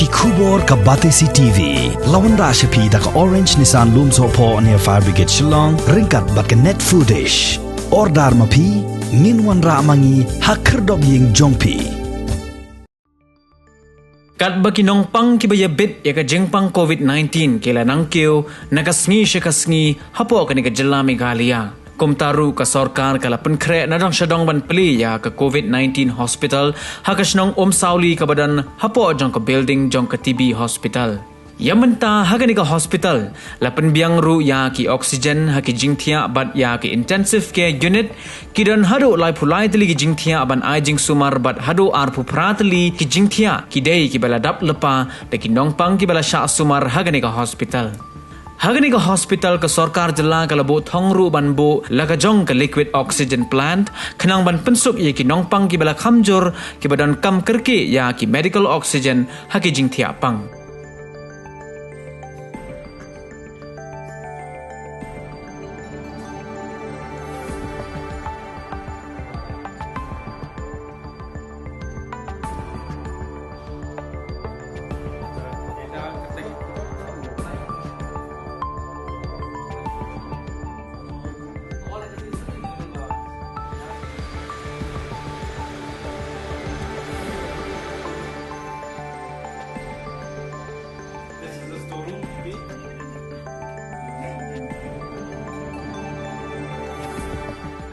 Kubor ka Batesi TV. Lawan Rashapi da ka Orange Nissan Looms Hapoh near Fire Brigade Shillong. Ringkat bat ka net foodish. Ordar mapi. Minwan ra mangi hakerdog ying jongpi. Kat baki nong pang kibaya bit ya ka jengpang COVID-19 kila nangkyo nakasngi siya kasngi Hapoh ka ni ka Jylla Meghalaya. Kumtaru ka Sorkar kala penkre nadang syadong ban Plie ya ka COVID-19 hospital hakas nong Umsawli ka badan Hapoh jong ka building jong ka TB hospital. Ya menta hagani ka hospital lapan biang ru ya ki oxygen haki jingthia bat ya ki intensive care unit kidan hado lai phulai tli ki jingthia ban ai jing sumar bat hado ar phu pratli ki jingthia ki dei ki bala dap lepa de ki nongpang ki bala sha sumar hagani ka hospital. Hagani ka hospital ka Sorkar Jylla ka labo thongru ban bo laga jong ka liquid oxygen plant khnang ban pensuk ye ki nongpang ki bala khamjor ki badan kam kerke ya ki medical oxygen haki jingthia pang.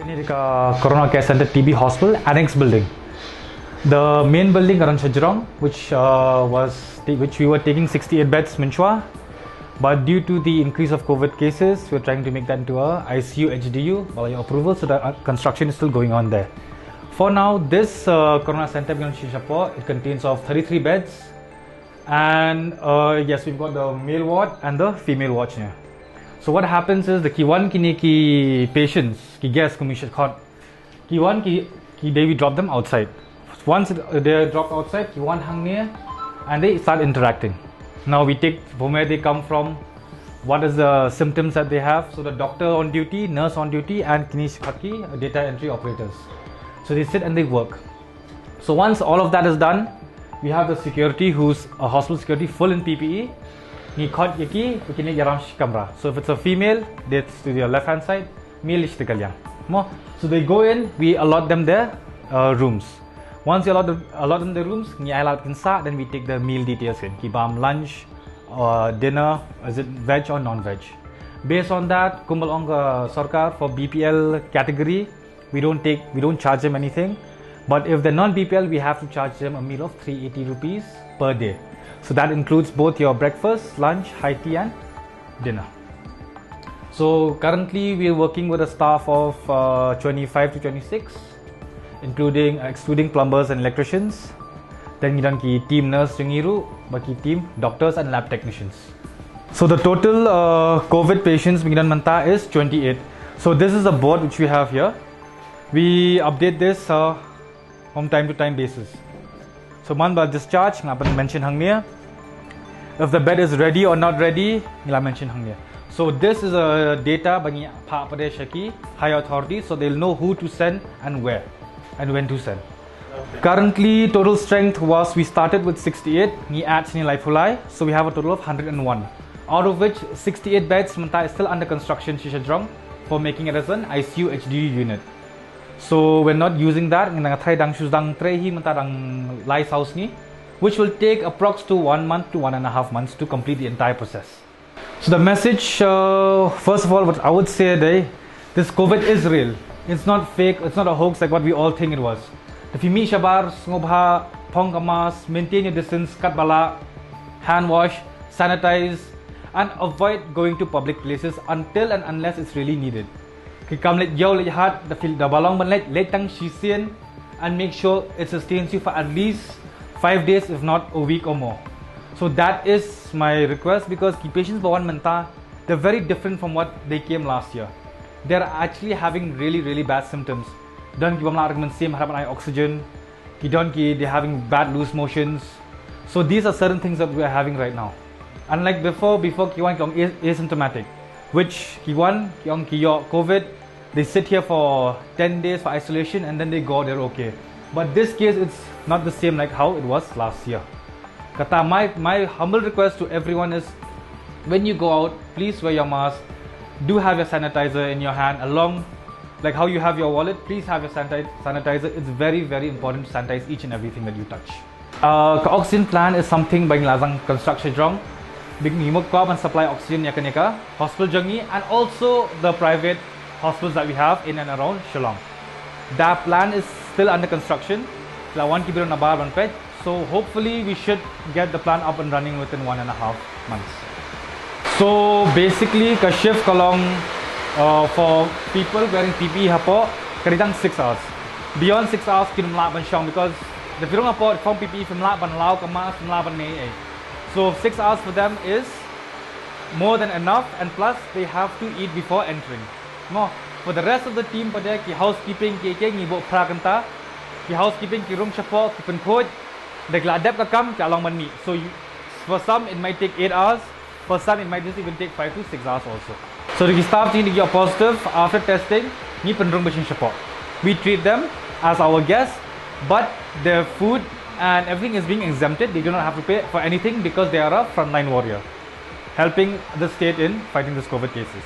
Ini di Corona Care Center TB Hospital Annex Building. The main building around Shajrong, which we were taking 68 beds Minchwa, but due to the increase of COVID cases, we're trying to make that into a ICU HDU by your approval, so the construction is still going on there. For now, this Corona Center in Hapoh, it contains of 33 beds, and yes, we've got the male ward and the female ward here. So what happens is the Kiwan ki patients, ki guests, Kiwan ki they we drop them outside. Once they drop outside, Kiwan hang near and they start interacting. Now we take from where they come from, what is the symptoms that they have. So the doctor on duty, nurse on duty, and Kinishaki, data entry operators. So they sit and they work. So once all of that is done, we have the security who's a hospital security full in PPE. So if it's a female, that's to the left hand side, male is the So they go in, we allot them their rooms. Once you allot them the rooms, then we take the meal details in. Kibam lunch, dinner, is it veg or non-veg? Based on that, Kumbalong Sorkar for BPL category, we don't charge them anything. But if they're non-BPL, we have to charge them a meal of 380 rupees per day. So that includes both your breakfast, lunch, high tea and dinner. So currently we are working with a staff of 25 to 26, excluding plumbers and electricians. Then we team nurse, baki team doctors and lab technicians. So the total COVID patients is 28. So this is the board which we have here. We update this from time to time basis. So manba discharge, mention hangnia. If the bed is ready or not ready, mention hangnia. So this is a data bagi high authorities, so they'll know who to send and where and when to send. Currently, total strength was we started with 68. Ni adds ni lai so we have a total of 101. Out of which 68 beds is still under construction Shishadrong for making it as an ICU HDU unit. So we're not using that. Which will take approx to 1 month to 1.5 months to complete the entire process. So the message, first of all, what I would say today, this COVID is real. It's not fake. It's not a hoax like what we all think it was. If you meet shabar, ngobha, pongkamas, maintain your distance, kat bala, hand wash, sanitize, and avoid going to public places until and unless it's really needed. Come let yo let heart the balong ban let tang shisian and make sure it sustains you for at least 5 days, if not a week or more. So that is my request, because the patients they're very different from what they came last year. They're actually having really bad symptoms. Don't give them same oxygen. They're having bad loose motions. So these are certain things that we are having right now. Unlike before Kiwan is asymptomatic, which Kiwan COVID, they sit here for 10 days for isolation and then they go, they're okay. But this case, it's not the same like how it was last year. Kata, my humble request to everyone is, when you go out, please wear your mask. Do have your sanitizer in your hand along, like how you have your wallet. Please have your sanitizer. It's very, very important to sanitize each and everything that you touch. Oxygen plant is something bang lazang construction drong. Big himok and supply oxygen yakaneka hospital jangi, and also the private hospitals that we have in and around Shillong. That plan is still under construction. One kibiro na bar one pet. So hopefully we should get the plan up and running within 1.5 months. So basically, ka shift kalong for people wearing PPE Hapoh, karidang 6 hours. Beyond 6 hours, kinumla ban shong, because the virong Hapoh from PPE from la ban lao ka mas from la ban nei. So 6 hours for them is more than enough, and plus they have to eat before entering. No, for the rest of the team, pada ki housekeeping ki ngibo prakanta, ki housekeeping ki room Hapoh ki penkod, degla adap ka kam ki along man ni. So for some it might take 8 hours. For some, it might just even take 5 to 6 hours also. So the staff team are positive after testing. Ni penrung bashin Hapoh. We treat them as our guests, but their food and everything is being exempted. They do not have to pay for anything because they are a frontline warrior, helping the state in fighting this COVID cases.